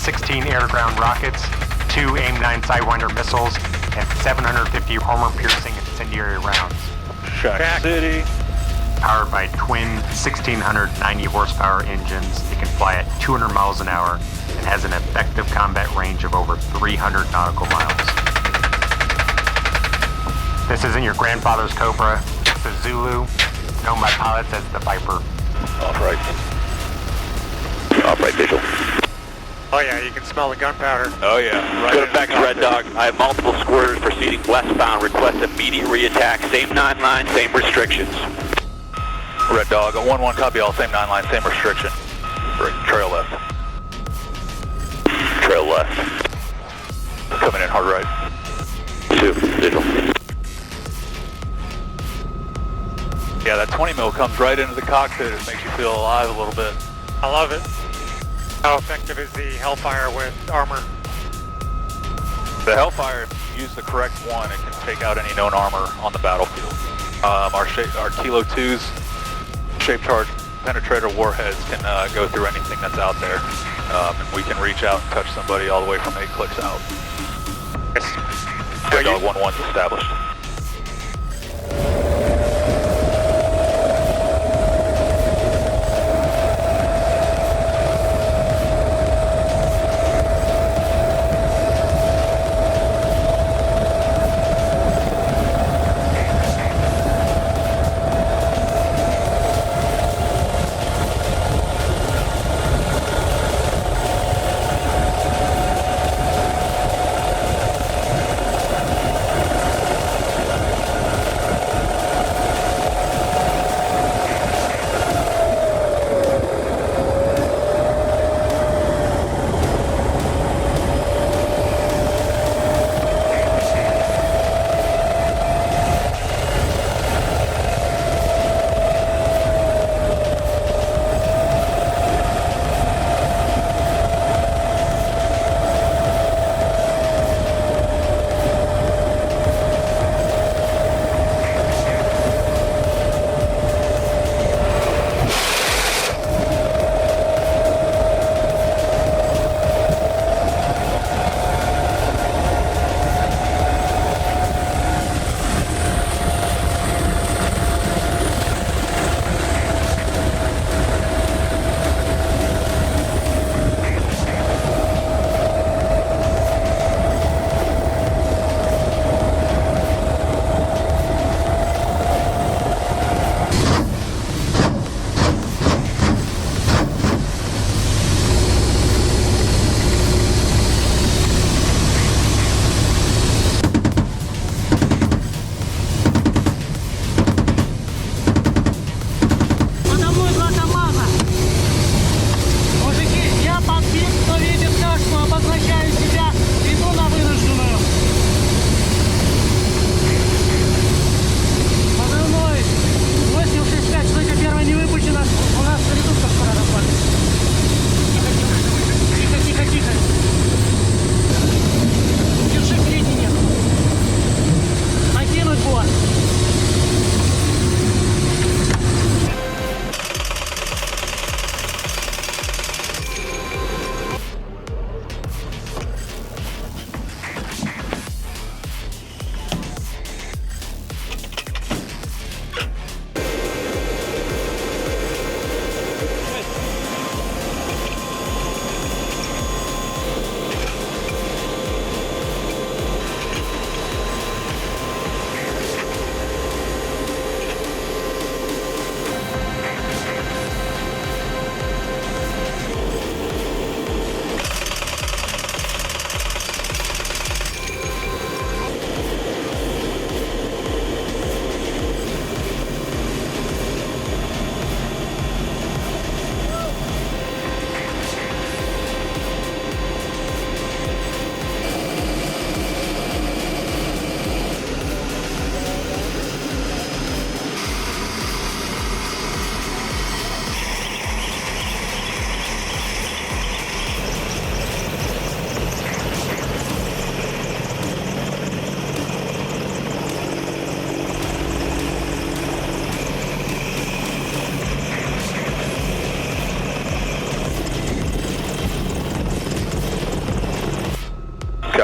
16 air-to-ground rockets, 2 AIM-9 Sidewinder missiles, and 750 armor-piercing incendiary rounds. Shack City. Powered by twin 1,690 horsepower engines, it can fly at 200 miles an hour and has an effective combat range of over 300 nautical miles. This isn't your grandfather's Cobra, it's the Zulu, known by pilots as the Viper. Off right visual. Oh yeah, you can smell the gunpowder. Oh yeah. Right. Good effects, Red Dog. I have multiple squirters proceeding westbound. Request immediate reattack. Same 9 line, same restrictions. Red Dog, a 1-1 copy all, same 9 line, same restriction. Trail left. Trail left. Coming in hard right. 2, visual. Yeah, that 20 mil comes right into the cockpit. It makes you feel alive a little bit. I love it. How effective is the Hellfire with armor? The Hellfire, if you use the correct one, it can take out any known armor on the battlefield. Our Kilo 2's shape charge penetrator warheads can go through anything that's out there. And we can reach out and touch somebody all the way from 8 clicks out. Yes. Red Dog 1-1's established.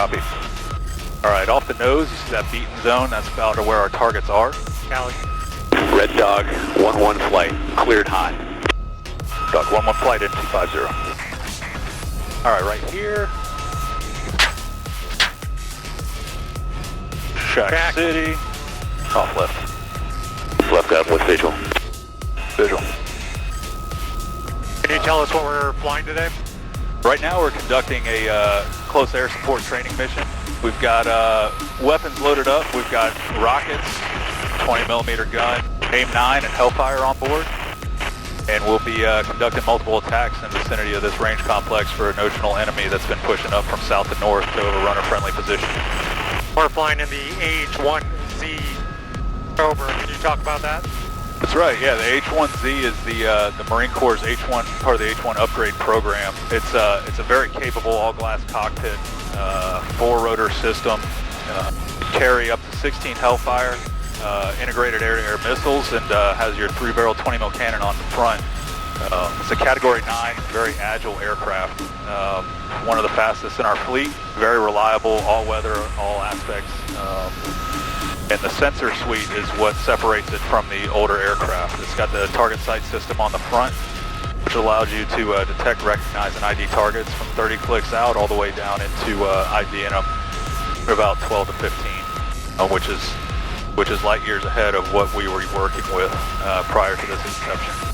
Copy. All right, off the nose, you see that beaten zone? That's about where our targets are. Cali. Red Dog, 1-1 flight, cleared hot. Dog 1-1 flight in 250. All right, right here. Shack City. Off left. Left gun with visual. Visual. Can you tell us what we're flying today? Right now we're conducting a close air support training mission. We've got weapons loaded up. We've got rockets, 20mm gun, AIM-9 and Hellfire on board. And we'll be conducting multiple attacks in the vicinity of this range complex for a notional enemy that's been pushing up from south to north to overrun a friendly position. We're flying in the H-1Z Cobra. Can you talk about that? That's right, yeah, the H-1Z is the Marine Corps' H-1, part of the H-1 upgrade program. It's a very capable all-glass cockpit, 4-rotor system, carry up to 16 Hellfire, integrated air-to-air missiles, and has your 3-barrel 20mm cannon on the front. It's a Category 9, very agile aircraft, one of the fastest in our fleet, very reliable, all-weather, all aspects. And the sensor suite is what separates it from the older aircraft. It's got the target sight system on the front, which allows you to detect, recognize, and ID targets from 30 clicks out all the way down into IDing them at about 12 to 15, which is light years ahead of what we were working with prior to this inception.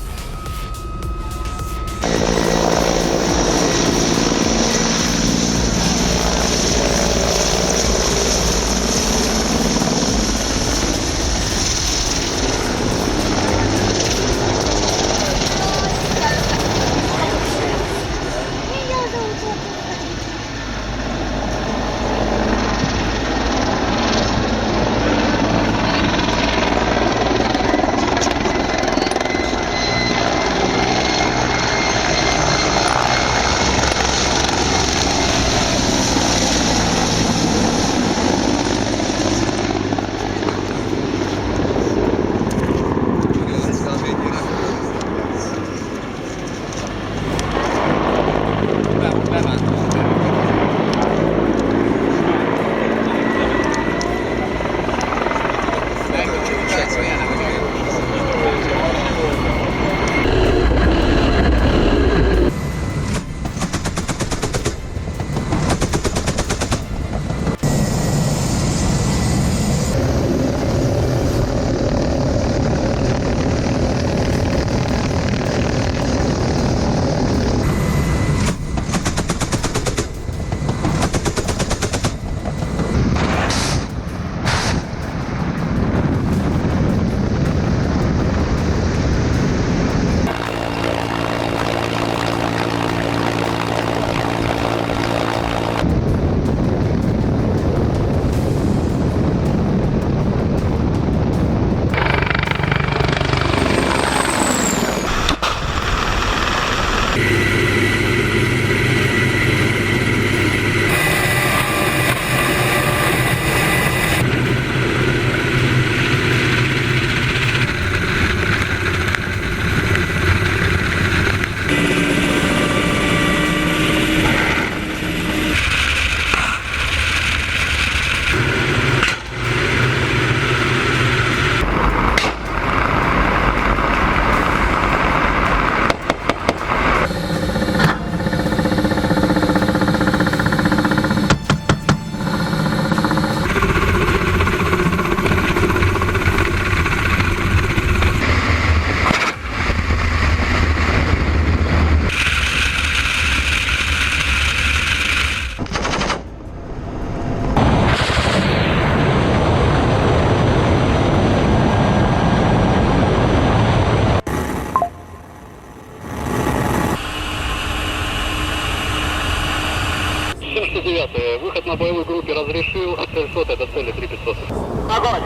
Выход на боевой группе разрешил. Цель сота до цели 3500. Огонь!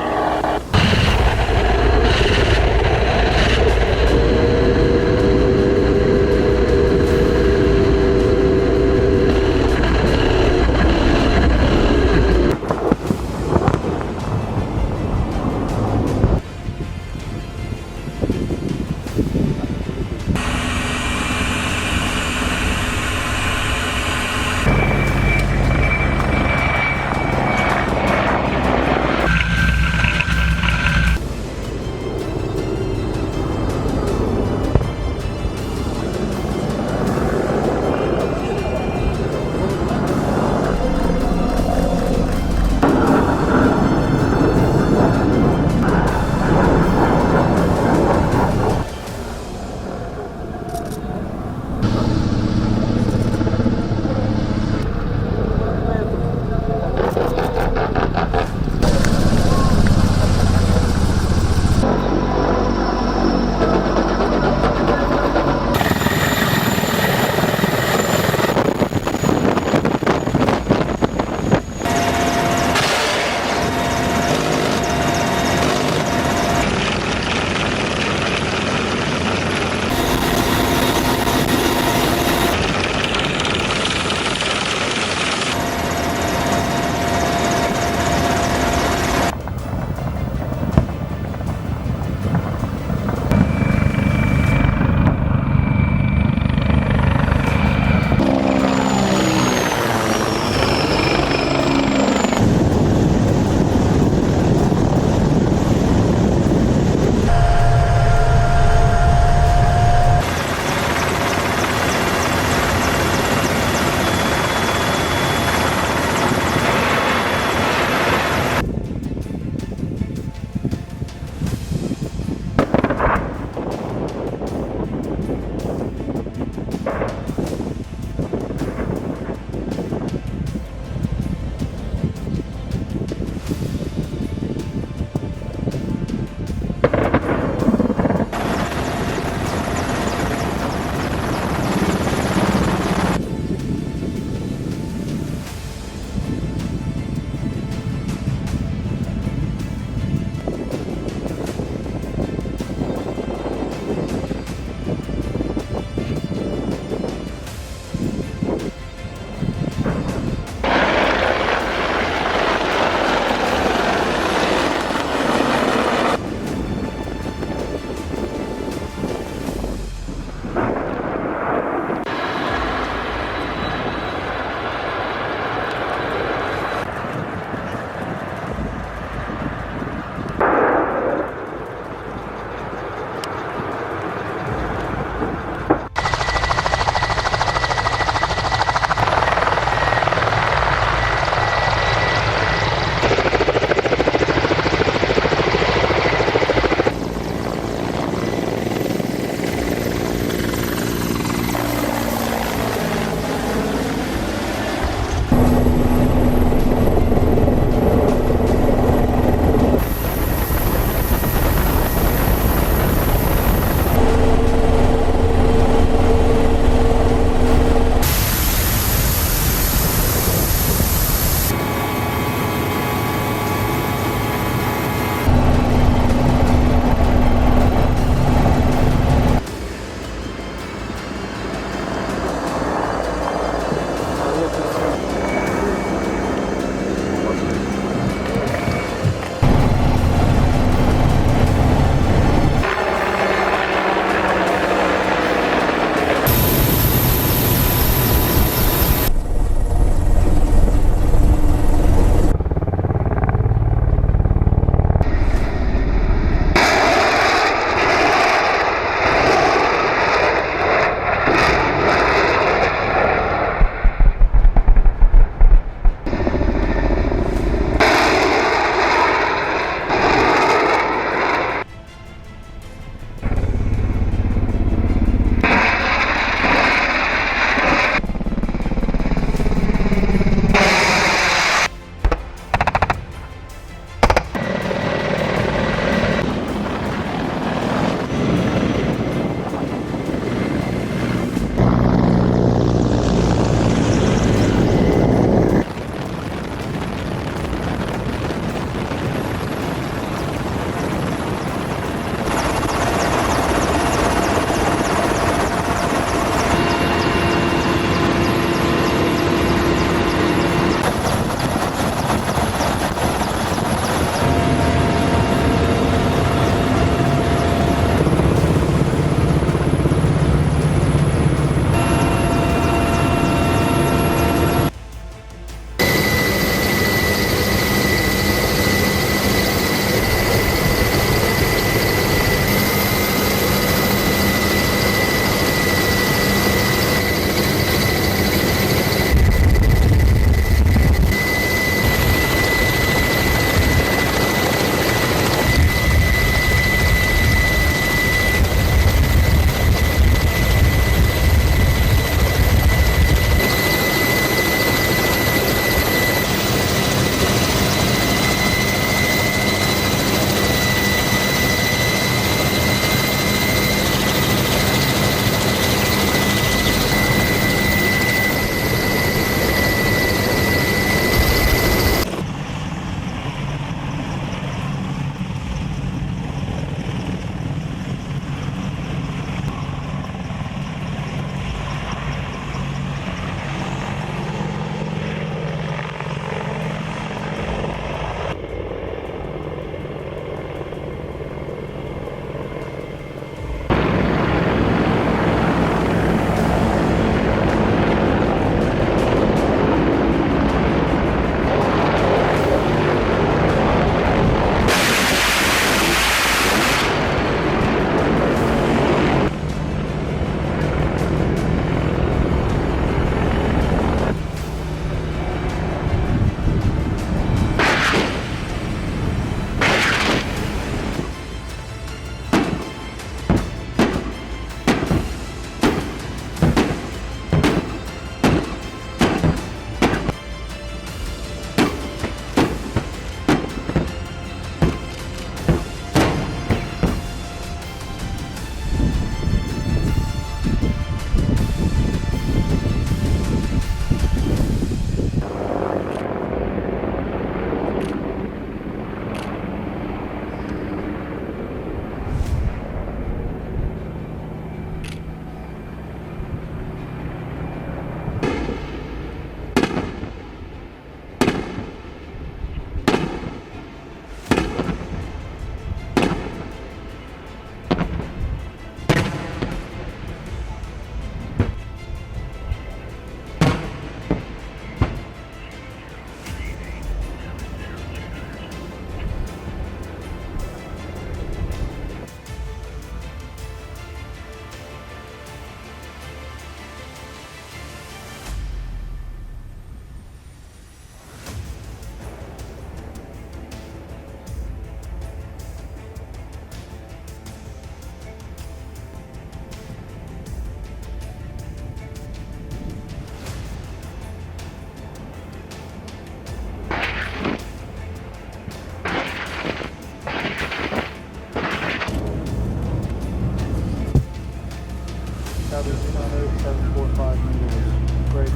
Another 745 meters. Great.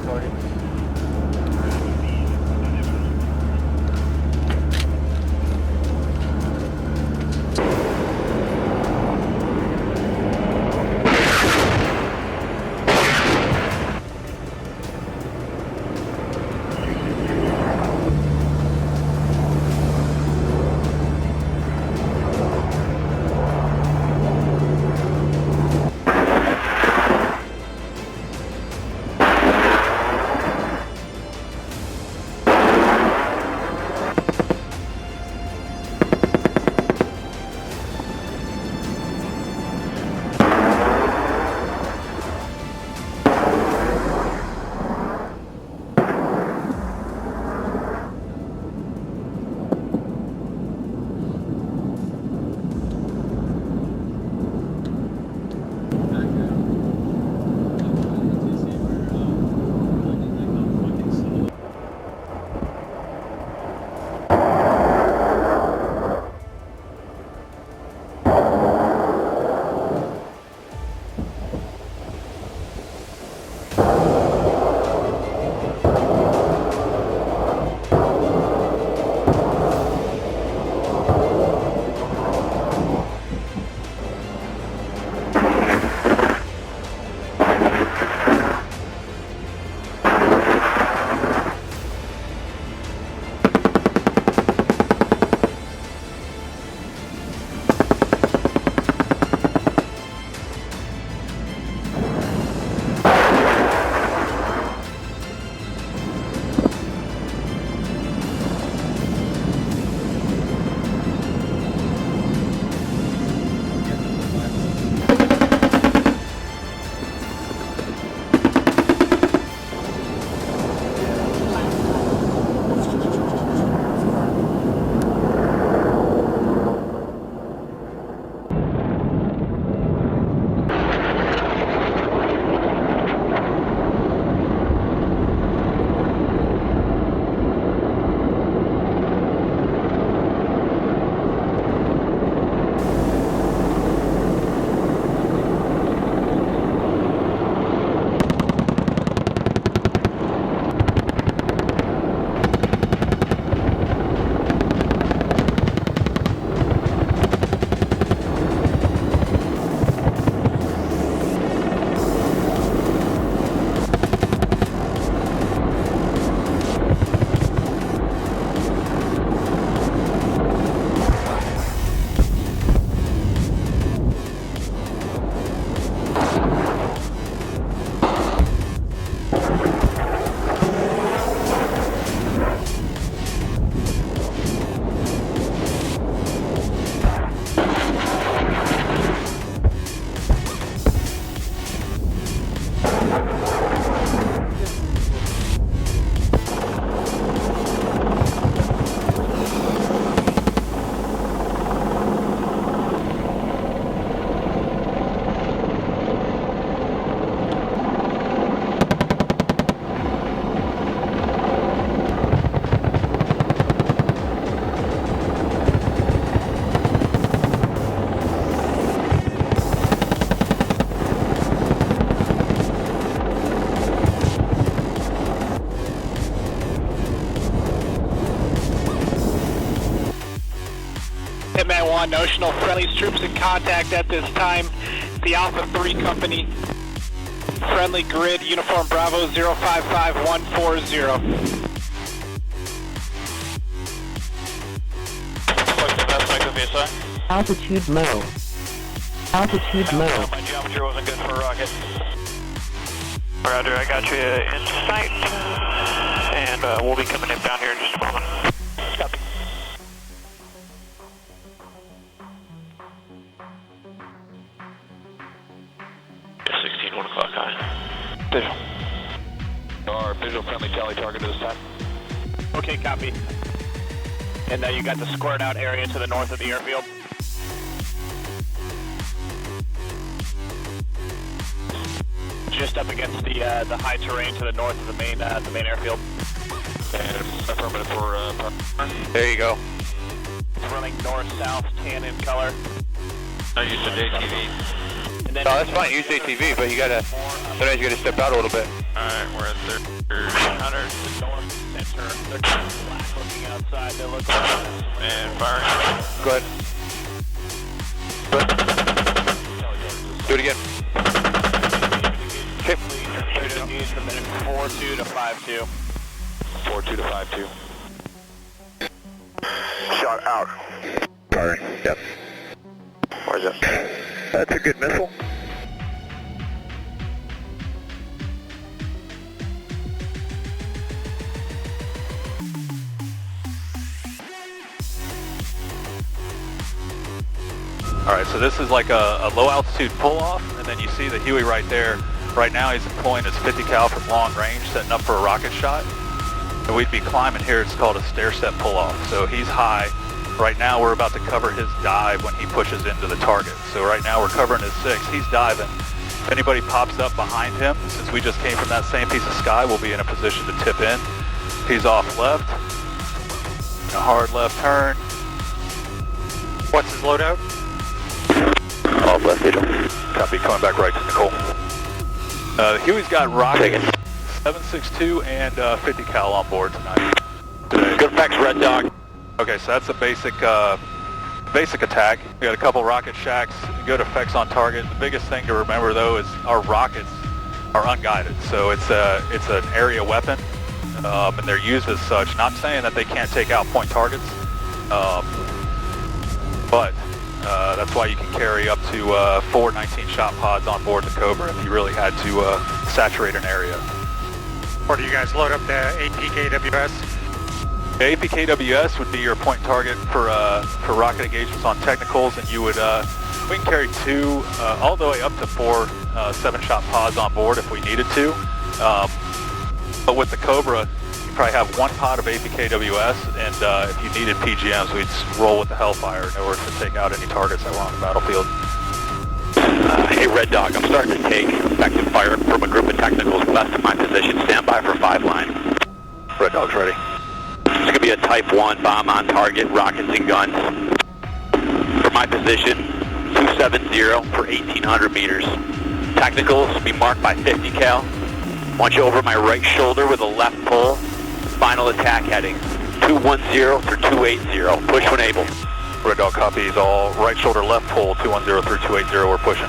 Target. Hitman 1, notional friendlies troops in contact at this time. The Alpha 3 company. Friendly grid, uniform Bravo 055140. What's the best I could be, sir? Altitude low. Altitude low. My geometry wasn't good for a rocket. Roger, I got you in sight, and we'll be coming in down here in just a moment. Copy. Just 1 o'clock high. Visual. Our visual friendly tally target this time. Okay, copy. And you got the squared out area to the north of the airfield. Just up against the high terrain to the north of the main airfield. And affirmative for There you go. It's running north-south, tan in color. I used to JTV. then No, that's fine. Use ATV, but sometimes you gotta step out a little bit. Alright, we're at 100 to north center. They're kind of black looking outside. They look like us. And firing. Go ahead. Do it again. Okay. from minute 42 to 52. 42 to 52. Shot out. Firing. Yep. Where's that? That's a good missile. Alright, so this is like a low altitude pull off, and then you see the Huey right there. Right now he's employing his 50 cal from long range, setting up for a rocket shot. And we'd be climbing here, it's called a stair step pull off. So he's high. Right now we're about to cover his dive when he pushes into the target. So right now we're covering his 6, he's diving. If anybody pops up behind him, since we just came from that same piece of sky, we'll be in a position to tip in. He's off left, a hard left turn. What's his loadout? Off left, Angel. Copy, coming back right to Nicole. Huey's got rockets, 7.62 and 50 cal on board tonight. Good effects, Red Dog. Okay, so that's a basic attack. We got a couple rocket shacks, good effects on target. The biggest thing to remember though is our rockets are unguided, so it's an area weapon, and they're used as such. Not saying that they can't take out point targets, but that's why you can carry up to 4 19-shot pods on board the Cobra if you really had to saturate an area. Or do you guys load up the APKWS? The APKWS would be your point target for rocket engagements on technicals, and you would we can carry 2 all the way up to 4 7-shot pods on board if we needed to. But with the Cobra, you probably have 1 pod of APKWS, and if you needed PGMs, we'd roll with the Hellfire in order to take out any targets that were on the battlefield. Hey, Red Dog, I'm starting to take effective fire from a group of technicals west of my position. Stand by for 5 line. Red Dog's ready. It's going to be a Type 1 bomb on target, rockets and guns. For my position, 270 for 1,800 meters. Technicals be marked by 50 cal. Want you over my right shoulder with a left pull. Final attack heading, 210 through 280. Push when able. Red Dog copies all right shoulder left pull, 210 through 280, we're pushing.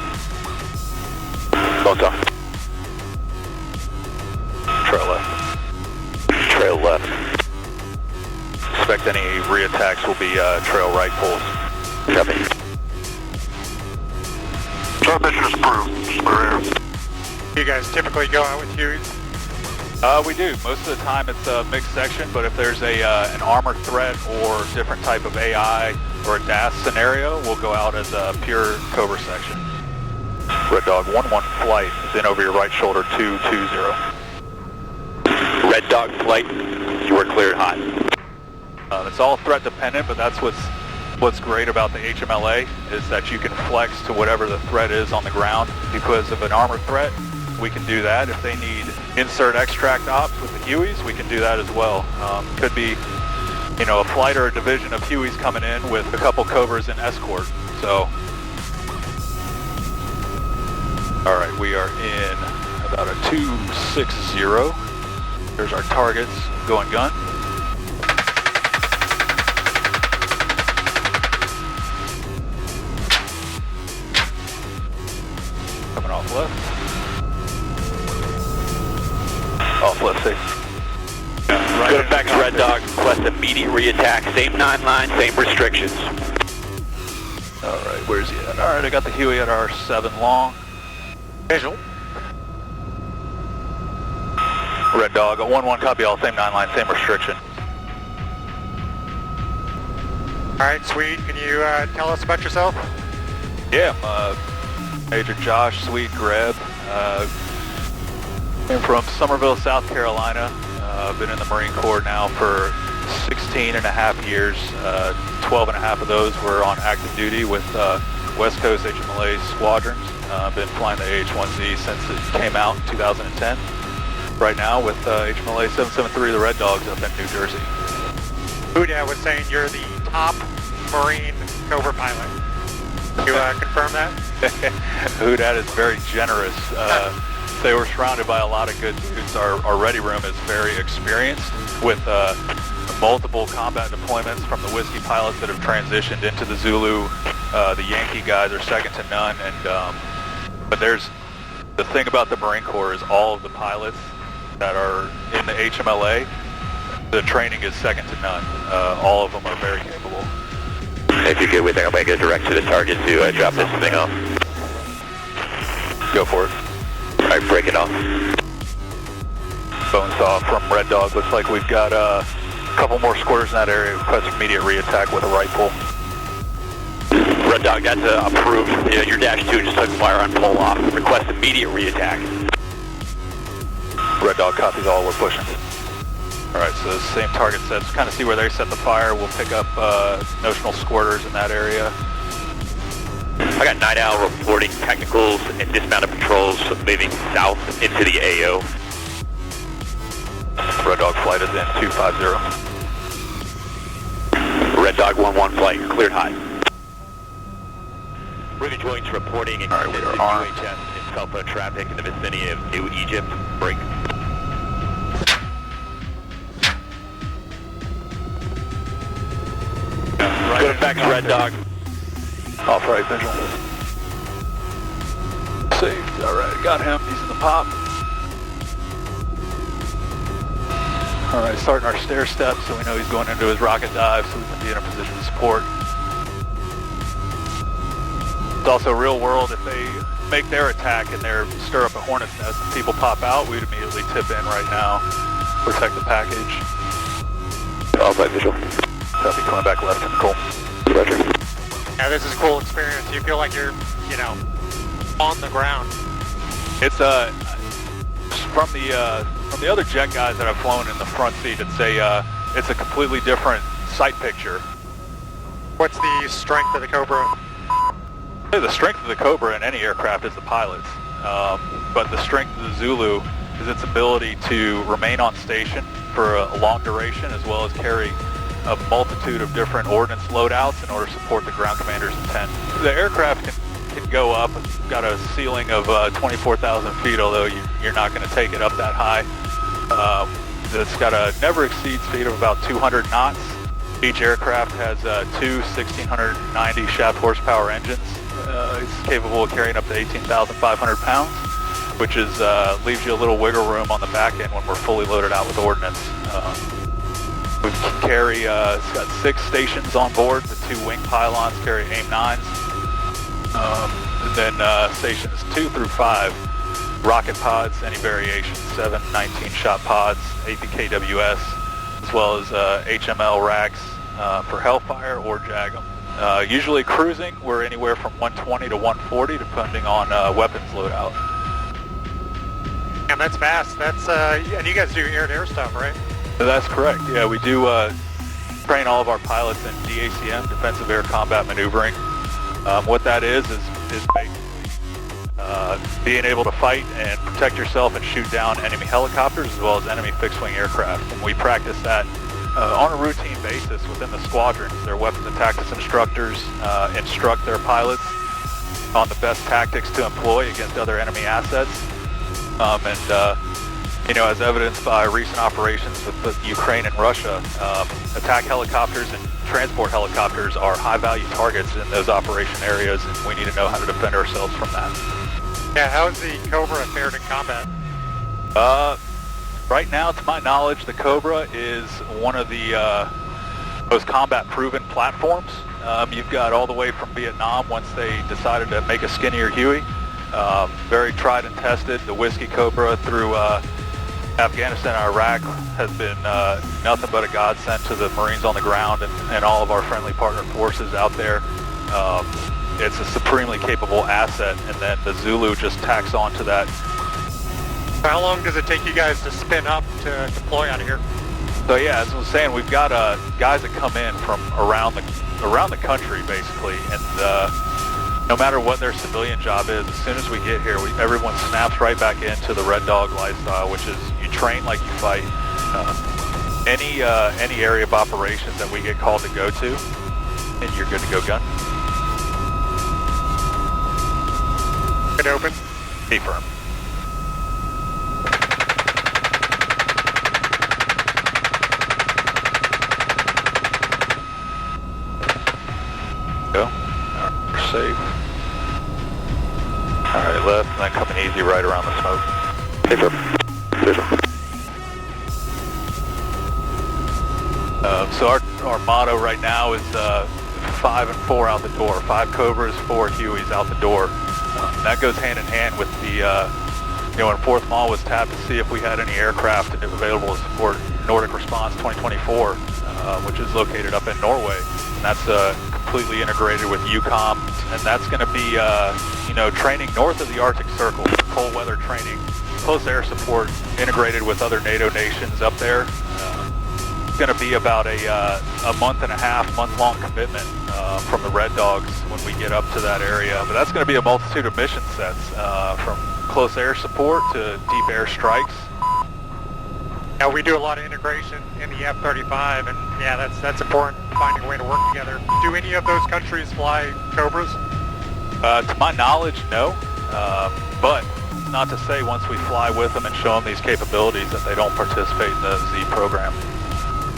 Both off. Trail left. Trail left. Expect any reattacks will be trail right pulls. Copy. Transmission is approved. You guys typically go out with Hueys? We do. Most of the time it's a mixed section, but if there's an armor threat or different type of AI or a DAS scenario, we'll go out as a pure Cobra section. Red Dog 1-1 flight is in over your right shoulder, 220. Red Dog flight, you are cleared hot. It's all threat dependent, but that's what's great about the HMLA is that you can flex to whatever the threat is on the ground. Because of an armor threat, we can do that. If they need insert extract ops with the Hueys, we can do that as well. Could be, you know, a flight or a division of Hueys coming in with a couple Cobras in escort. So, all right, we are in about a 260. There's our targets, going gun. Coming off left. Off left, safe. Right. Good effects, Red Dog. Request immediate reattack. Same 9 line, same restrictions. All right, where's he at? All right, I got the Huey at our 7 long. Visual. Red Dog, 1-1 copy all, same 9 line, same restriction. Alright, sweet. Can you tell us about yourself? Yeah, I'm Major Josh Sweet Greb. I'm from Summerville, South Carolina. I've been in the Marine Corps now for 16 and a half years. 12 and a half of those were on active duty with West Coast HMLA squadrons. I've been flying the AH-1Z since it came out in 2010. Right now with HMLA 773, the Red Dogs up in New Jersey. Buddha was saying you're the top Marine Cobra pilot. You confirm that? That is very generous. They were surrounded by a lot of good dudes. Our ready room is very experienced with multiple combat deployments from the whiskey pilots that have transitioned into the Zulu. The Yankee guys are second to none. And but there's the thing about the Marine Corps is all of the pilots that are in the HMLA, the training is second to none. All of them are very capable. If you're good with it, I'll make a direct to the target to drop this thing off. Go for it. All right, break it off. Bones off from Red Dog. Looks like we've got a couple more squares in that area. Request immediate reattack with a rifle. Red Dog, that's approved. Yeah, your Dash 2 just took fire on pull off. Request immediate reattack. Red Dog copies all, we're pushing. Alright, so the same target sets, kind of see where they set the fire. We'll pick up notional squirters in that area. I got Night Owl reporting technicals and dismounted patrols moving south into the AO. Red Dog flight is in 250. Red Dog 1-1 flight, cleared high. Rivet joints reporting extensive UHF and cell phone traffic in the vicinity of New Egypt. Break. Good effects, Red Dog. Off right visual. Saved, alright, got him, he's in the pop. Alright, starting our stair steps so we know he's going into his rocket dive so we can be in a position to support. It's also real world, if they make their attack and they stir up a hornet's nest and people pop out, we'd immediately tip in right now, protect the package. Off right visual. Copy, coming back left, Nicole. Roger. Yeah, this is a cool experience. You feel like you're, on the ground. It's from the other jet guys that I've flown in the front seat. It's a completely different sight picture. What's the strength of the Cobra? The strength of the Cobra in any aircraft is the pilots, but the strength of the Zulu is its ability to remain on station for a long duration, as well as carry a multitude of different ordnance loadouts in order to support the ground commander's intent. The aircraft can go up. It's got a ceiling of 24,000 feet, although you're not going to take it up that high. It's got a never exceed speed of about 200 knots. Each aircraft has two 1690 shaft horsepower engines. It's capable of carrying up to 18,500 pounds, which is leaves you a little wiggle room on the back end when we're fully loaded out with ordnance. We can carry, it's got 6 stations on board. The 2 wing pylons carry AIM-9s. And then stations 2 through 5, rocket pods, any variation, 7, 19 shot pods, APKWS, as well as HML racks for Hellfire or JAGM. Usually cruising, we're anywhere from 120 to 140, depending on weapons loadout. And that's fast. That's and you guys do air-to-air stuff, right? That's correct. Yeah, we do train all of our pilots in DACM, Defensive Air Combat Maneuvering. What that is basically being able to fight and protect yourself and shoot down enemy helicopters as well as enemy fixed-wing aircraft. And we practice that on a routine basis within the squadrons. Their weapons and tactics instructors instruct their pilots on the best tactics to employ against other enemy assets. As evidenced by recent operations with Ukraine and Russia, attack helicopters and transport helicopters are high-value targets in those operation areas, and we need to know how to defend ourselves from that. Yeah, how is the Cobra fared in combat? Right now, to my knowledge, the Cobra is one of the most combat-proven platforms. You've got all the way from Vietnam once they decided to make a skinnier Huey. Very tried and tested. The Whiskey Cobra through Afghanistan and Iraq has been nothing but a godsend to the Marines on the ground and all of our friendly partner forces out there. It's a supremely capable asset, and then the Zulu just tacks on to that. How long does it take you guys to spin up to deploy out of here? So yeah, as I was saying, we've got guys that come in from around the country basically, and no matter what their civilian job is, as soon as we get here, everyone snaps right back into the Red Dog lifestyle, which is you train like you fight. Any area of operations that we get called to go to, and you're good to go gun. Good open. Be firm. Go. Alright, we're safe. Alright, left, and then coming easy right around the smoke. So our motto right now is 5 and 4 out the door. 5 Cobras, 4 Hueys out the door. That goes hand in hand with the, when 4th Mall was tapped to see if we had any aircraft available to support Nordic Response 2024, which is located up in Norway. And that's completely integrated with EUCOM, and that's going to be, training north of the Arctic Circle, cold weather training, close air support integrated with other NATO nations up there. It's going to be about a month-long commitment from the Red Dogs when we get up to that area. But that's going to be a multitude of mission sets, from close air support to deep air strikes. Now we do a lot of integration in the F-35, and yeah, that's important, finding a way to work together. Do any of those countries fly Cobras? To my knowledge, no. But not to say once we fly with them and show them these capabilities that they don't participate in the Z program.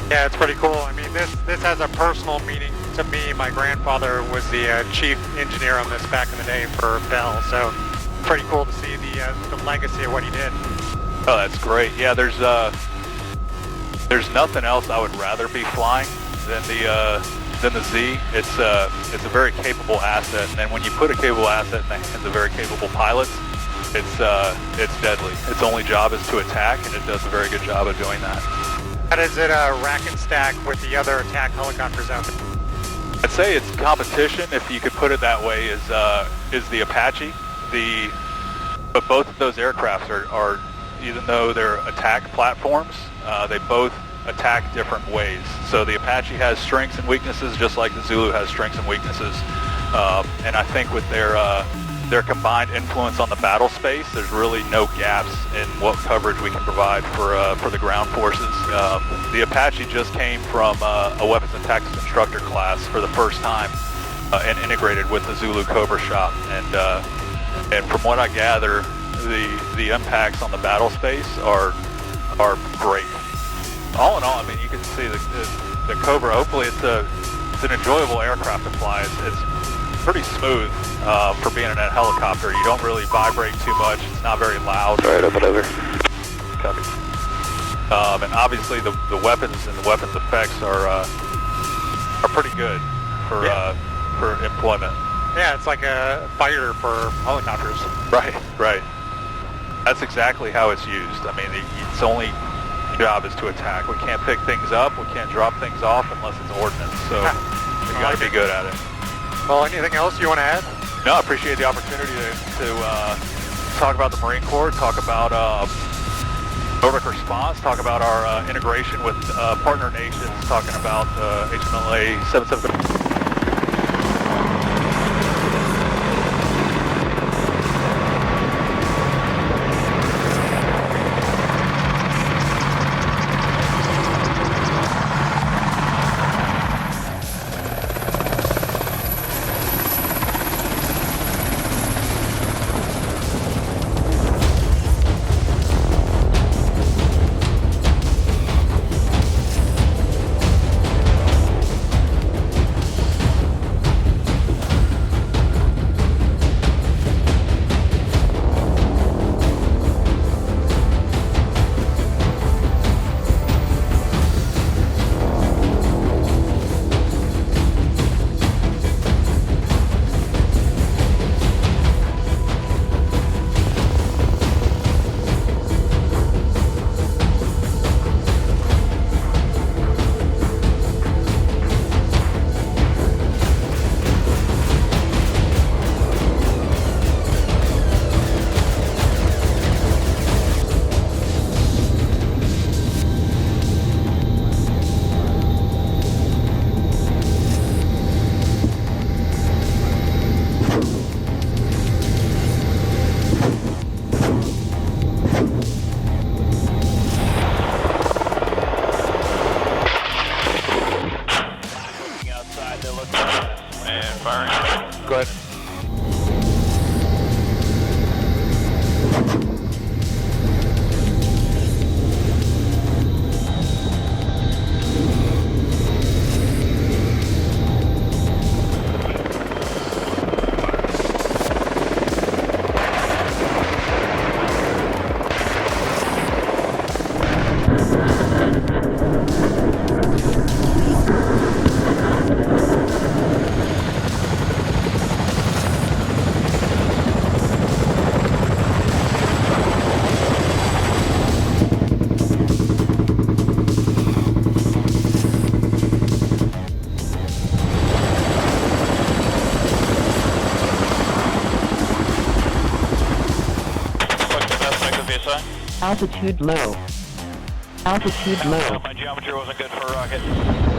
Yeah, it's pretty cool. I mean, this has a personal meaning to me. My grandfather was the chief engineer on this back in the day for Bell, so pretty cool to see the legacy of what he did. Oh, that's great. Yeah, there's nothing else I would rather be flying than the Z. It's a very capable asset, and then when you put a capable asset in the hands of very capable pilots, it's deadly. Its only job is to attack, and it does a very good job of doing that. How does it rack and stack with the other attack helicopters out there? I'd say its competition, if you could put it that way, is the Apache. But both of those aircrafts are even though they're attack platforms, they both attack different ways. So the Apache has strengths and weaknesses, just like the Zulu has strengths and weaknesses. And I think with their combined influence on the battle space, there's really no gaps in what coverage we can provide for the ground forces. The Apache just came from a weapons and tactics instructor class for the first time and integrated with the Zulu Cobra shop. And from what I gather, the impacts on the battle space are great. All in all, I mean, you can see the Cobra. Hopefully, it's an enjoyable aircraft to fly. It's pretty smooth for being in a helicopter. You don't really vibrate too much. It's not very loud. All right, up and over. Copy. And obviously, the weapons and the weapons effects are pretty good for employment. Yeah, it's like a fighter for helicopters. Right. That's exactly how it's used. I mean, its only job is to attack. We can't pick things up. We can't drop things off unless it's ordnance. So we got to be good at it. Well, anything else you want to add? No, I appreciate the opportunity to talk about the Marine Corps, talk about Nordic Response, talk about our integration with partner nations, talking about HMLA 77. Altitude low. Altitude low. My geometry wasn't good for a rocket.